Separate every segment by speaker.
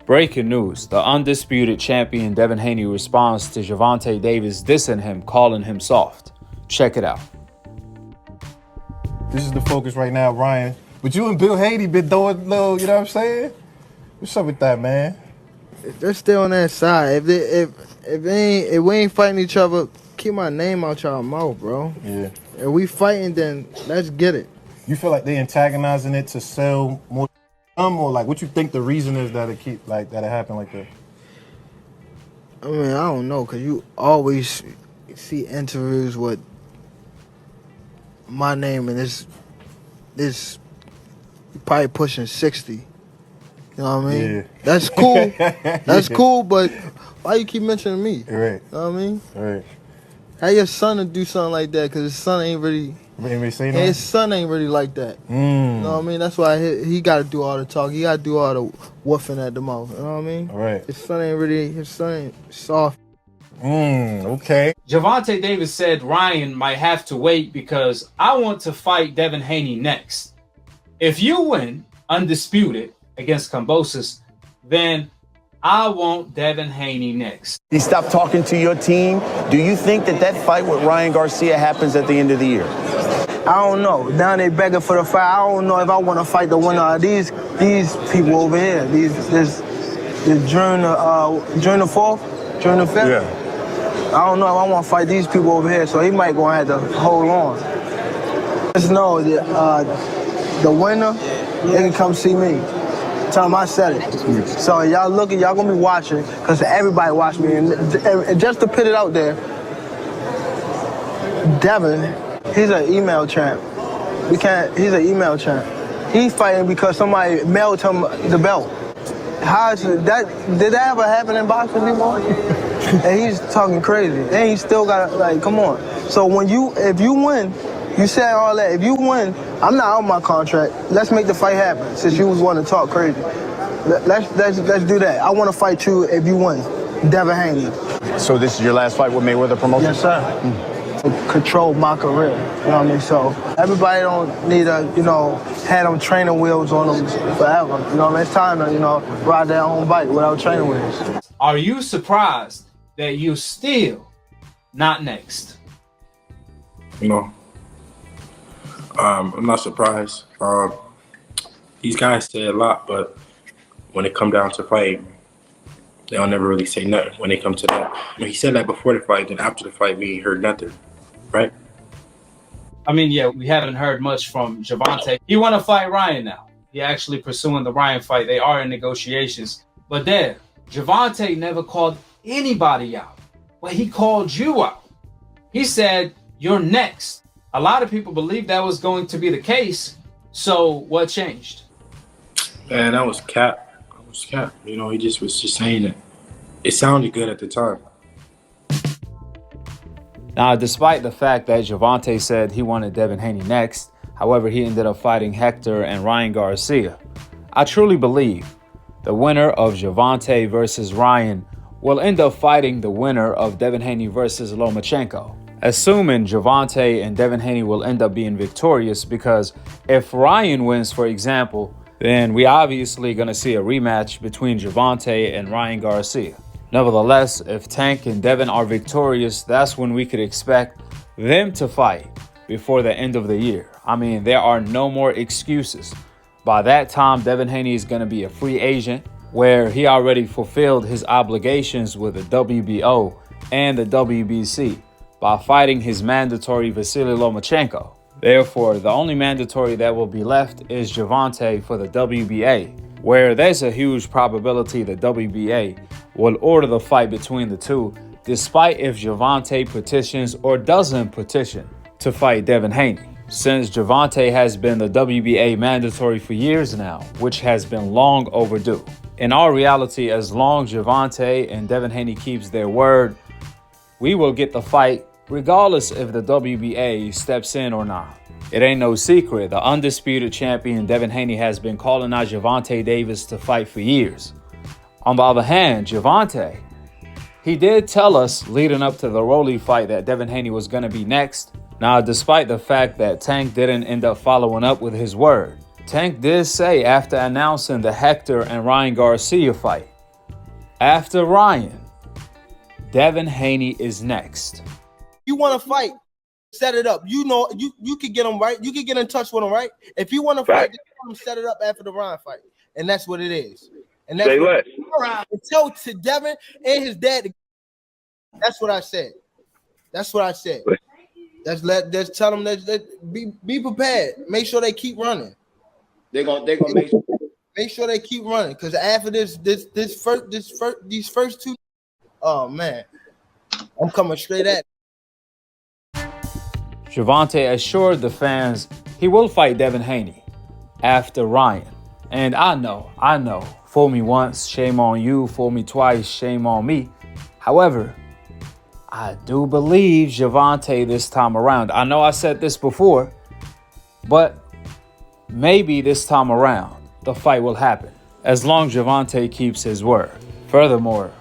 Speaker 1: Breaking news, the undisputed champion Devin Haney responds to Gervonta Davis dissing him, calling him soft. Check it out.
Speaker 2: This is the focus right now, Ryan. But you and Bill Haney been throwing little, you know what I'm saying? What's up with that, man?
Speaker 3: They're still on that side. If we ain't fighting each other, keep my name out y'all mouth, bro.
Speaker 2: Yeah.
Speaker 3: If we fighting, then let's get it.
Speaker 2: You feel like they antagonizing it to sell more, or like what you think the reason is that it happened like that?
Speaker 3: I mean, I don't know, cause you always see interviews with my name and this probably pushing 60. You know what I mean?
Speaker 2: Yeah.
Speaker 3: That's cool. That's cool, but why you keep mentioning me?
Speaker 2: Right.
Speaker 3: You know what I mean?
Speaker 2: Right.
Speaker 3: How your son to do something like that? Cause his son ain't really. His son ain't really like that. You know what I mean? That's why he got to do all the talk. He got to do all the woofing at the mouth. You know what I mean?
Speaker 2: All right.
Speaker 3: His son ain't soft.
Speaker 2: Okay.
Speaker 1: Gervonta Davis said Ryan might have to wait because I want to fight Devin Haney next. If you win undisputed against Kambosos, then I want Devin Haney next.
Speaker 4: He stopped talking to your team. Do you think that fight with Ryan Garcia happens at the end of the year?
Speaker 3: I don't know. Now they begging for the fight. I don't know if I want to fight the winner of these people over here. This during the 4th, during the 5th.
Speaker 2: Yeah.
Speaker 3: I don't know if I want to fight these people over here, so he might go have to hold on. Just know the winner, they can come see me. Tell them I said it. So y'all gonna be watching, because everybody watch me. And just to put it out there, Devin, he's an email champ. He's an email champ. He's fighting because somebody mailed him the belt. How is that? Did that ever happen in boxing before? And he's talking crazy. And he still got, like, come on. So if you win, you said all that. If you win, I'm not out my contract. Let's make the fight happen. Since you was wanting to talk crazy, let's do that. I want to fight you if you win, Devin Haney.
Speaker 4: So this is your last fight with Mayweather Promotions?
Speaker 3: Yes, sir. Control my career. You know what I mean? So everybody don't need to, have them training wheels on them forever. You know, it's time to, ride their own bike without training wheels.
Speaker 1: Are you surprised that you're still not next?
Speaker 5: No. I'm not surprised. These guys say a lot, but when it come down to fight, they don't never really say nothing when they come to that. He said that before the fight, then after the fight, we ain't heard nothing, right?
Speaker 1: I mean, yeah, we haven't heard much from Gervonta. He want to fight Ryan now. He actually pursuing the Ryan fight. They are in negotiations. But there, Gervonta never called anybody out, but he called you out. He said, you're next. A lot of people believed that was going to be the case. So what changed?
Speaker 5: Man, that was cap. That was cap. He just was just saying it. It sounded good at the time.
Speaker 1: Now, despite the fact that Gervonta said he wanted Devin Haney next, however, he ended up fighting Hector and Ryan Garcia. I truly believe the winner of Gervonta versus Ryan will end up fighting the winner of Devin Haney versus Lomachenko. Assuming Gervonta and Devin Haney will end up being victorious, because if Ryan wins, for example, then we obviously going to see a rematch between Gervonta and Ryan Garcia. Nevertheless, if Tank and Devin are victorious, that's when we could expect them to fight before the end of the year. I mean, there are no more excuses. By that time, Devin Haney is going to be a free agent, where he already fulfilled his obligations with the WBO and the WBC by fighting his mandatory Vasily Lomachenko. Therefore, the only mandatory that will be left is Gervonta for the WBA, where there's a huge probability the WBA will order the fight between the two, despite if Gervonta petitions or doesn't petition to fight Devin Haney, since Gervonta has been the WBA mandatory for years now, which has been long overdue. In all reality, as long as Gervonta and Devin Haney keeps their word, we will get the fight regardless if the WBA steps in or not. It ain't no secret, the undisputed champion Devin Haney has been calling out Gervonta Davis to fight for years. On the other hand, Gervonta, he did tell us leading up to the Rolly fight that Devin Haney was going to be next. Now, despite the fact that Tank didn't end up following up with his word, Tank did say after announcing the Hector and Ryan Garcia fight, After Ryan, Devin Haney is next.
Speaker 3: You want to fight, set it up. You know, you could get him right. You could get in touch with him, right? If you want to fight, just tell him set it up after the Ryan fight. And that's what it is. And that's what tell to Devin and his dad. That's what I said. That's what I said. Let's tell them that be prepared. Make sure they keep running.
Speaker 6: They're gonna
Speaker 3: make sure they keep running, because after these first two, oh man, I'm coming straight at.
Speaker 1: Gervonta assured the fans he will fight Devin Haney after Ryan. And I know, fool me once, shame on you, fool me twice, shame on me. However, I do believe Gervonta this time around. I know I said this before, but maybe this time around the fight will happen, as long as Gervonta keeps his word. Furthermore,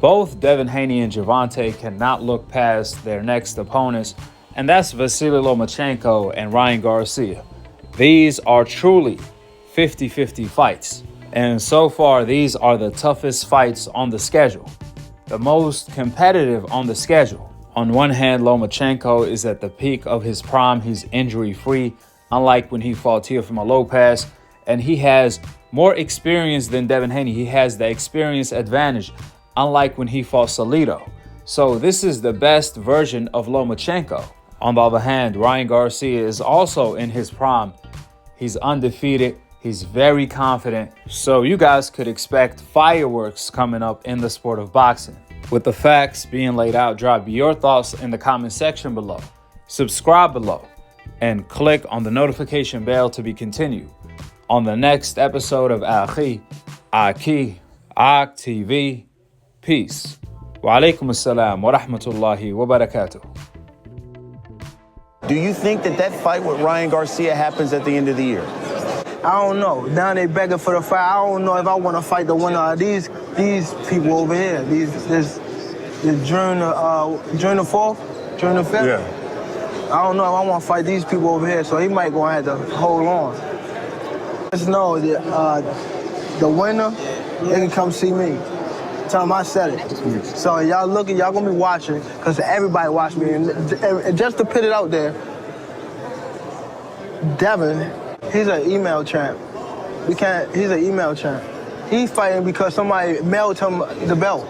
Speaker 1: both Devin Haney and Gervonta cannot look past their next opponents, and that's Vasily Lomachenko and Ryan Garcia. These are truly 50-50 fights, and so far these are the toughest fights on the schedule, the most competitive on the schedule. On one hand, Lomachenko is at the peak of his prime. He's injury-free, unlike when he fought Teofimo Lopez, and he has more experience than Devin Haney. He has the experience advantage, unlike when he fought Salido. So this is the best version of Lomachenko. On the other hand, Ryan Garcia is also in his prime. He's undefeated. He's very confident. So you guys could expect fireworks coming up in the sport of boxing. With the facts being laid out, drop your thoughts in the comment section below. Subscribe below and click on the notification bell to be continued on the next episode of Akhi, Akhi TV. Peace. Wa alaikum assalam wa rahmatullahi wa barakatuh.
Speaker 4: Do you think that fight with Ryan Garcia happens at the end of the year?
Speaker 3: I don't know. Now they begging for the fight. I don't know if I want to fight the winner of these people over here. This during the 4th, during the 5th.
Speaker 2: Yeah.
Speaker 3: I don't know if I want to fight these people over here, so he might go ahead to hold on. Just know the winner, they can come see me. Tell them I said it. So y'all looking, y'all gonna be watching, because everybody watch me. And just to put it out there, Devin, he's an email champ. He's an email champ. He's fighting because somebody mailed him the belt.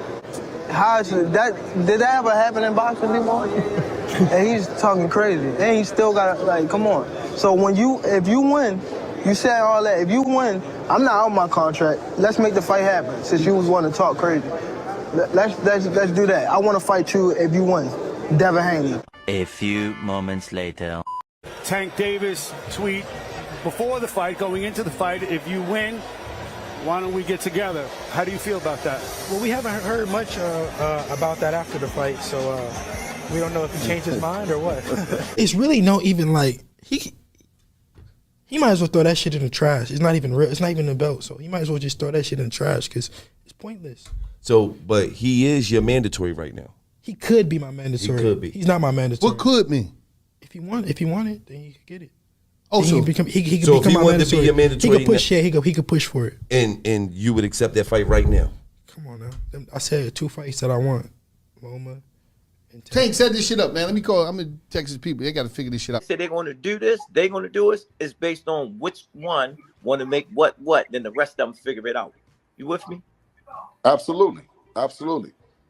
Speaker 3: Did that ever happen in boxing anymore? And he's talking crazy. And he still got, like, come on. So if you win, you said all that. If you win, I'm not out my contract. Let's make the fight happen, since you was wanting to talk crazy. Let's do that. I want to fight you if you win. Devin Haney.
Speaker 7: A few moments later.
Speaker 8: Tank Davis tweet before the fight, going into the fight, if you win, why don't we get together? How do you feel about that?
Speaker 9: Well, we haven't heard much about that after the fight, so we don't know if he changed his mind or what.
Speaker 10: It's really no even like he might as well throw that shit in the trash. It's not even real. It's not even a belt, so he might as well just throw that shit in the trash because it's pointless.
Speaker 11: So, but he is your mandatory right now.
Speaker 10: He could be my mandatory.
Speaker 11: He could be.
Speaker 10: He's not my mandatory.
Speaker 12: What could mean?
Speaker 10: If he want it, then he could get it.
Speaker 12: Oh,
Speaker 10: so he could
Speaker 11: so
Speaker 10: become
Speaker 11: if he
Speaker 10: my
Speaker 11: wanted
Speaker 10: mandatory.
Speaker 11: to be your mandatory,
Speaker 10: he could push. Yeah, he could push for it.
Speaker 11: And you would accept that fight right now.
Speaker 10: Come on now. I said 2 fights that I want. Loma and
Speaker 12: Tank, set this shit up, man. Let me call. I'm in Texas people. They got to figure this shit out.
Speaker 6: Say they're going to do this. They're going to do it. It's based on which one want to make what. Then the rest of them figure it out. You with me?
Speaker 13: Absolutely.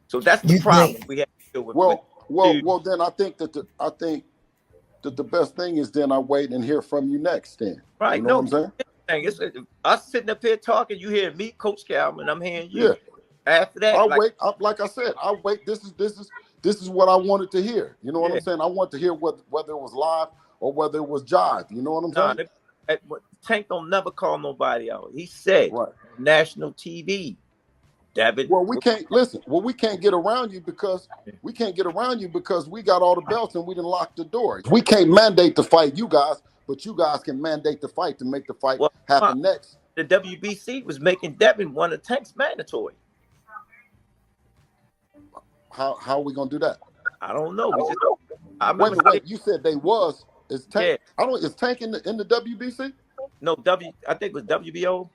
Speaker 6: So that's the problem we have to deal with.
Speaker 13: Well. Then I think that the best thing is then I wait and hear from you next. Then
Speaker 6: right?
Speaker 13: You know what I'm saying?
Speaker 6: It's us sitting up here talking. You hear me, Coach Calvin. I'm hearing you.
Speaker 13: Yeah.
Speaker 6: After that,
Speaker 13: I'll wait. Like I said, I'll wait. This is what I wanted to hear. You know what I'm saying? I want to hear whether it was live or whether it was jive. You know what I'm saying?
Speaker 6: Tank don't never call nobody out. He said national TV. Devin.
Speaker 13: Well, we can't listen. Well, we can't get around you because we got all the belts and we didn't lock the door. We can't mandate the fight, you guys, but you guys can mandate the fight to make the fight happen next.
Speaker 6: The WBC was making Devin one of Tank's mandatory.
Speaker 13: How are we gonna do that?
Speaker 6: I don't know.
Speaker 13: Wait. You said they was. Is Tank? Yeah. Is Tank in the WBC?
Speaker 6: No, I think it was WBO.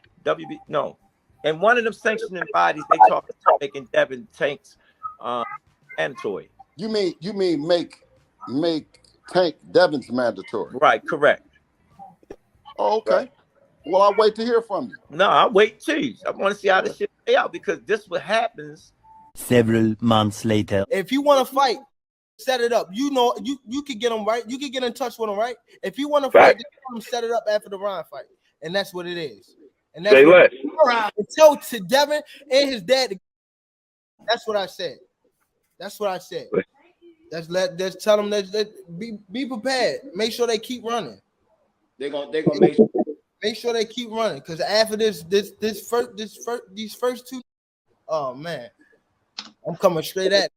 Speaker 6: No. And one of them sanctioning bodies, they talk about making Devin Tank's mandatory.
Speaker 13: You mean make Tank Devin's mandatory?
Speaker 6: Right, correct.
Speaker 13: Oh, okay. Well, I'll wait to hear from you.
Speaker 6: No, I'll wait too. I want to see how this shit play out because this what happens.
Speaker 7: Several months later.
Speaker 3: If you want to fight, set it up. You know, you could get him right. You could get in touch with him, right? If you want to fight, just let him set it up after the Ryan fight, and that's what it is. And that's what tell to Devin and his dad. That's what I said. That's what I said. Let's tell them that be prepared. Make sure they keep running.
Speaker 6: They're gonna
Speaker 3: make sure they keep running because after these first two, oh man, I'm coming straight at.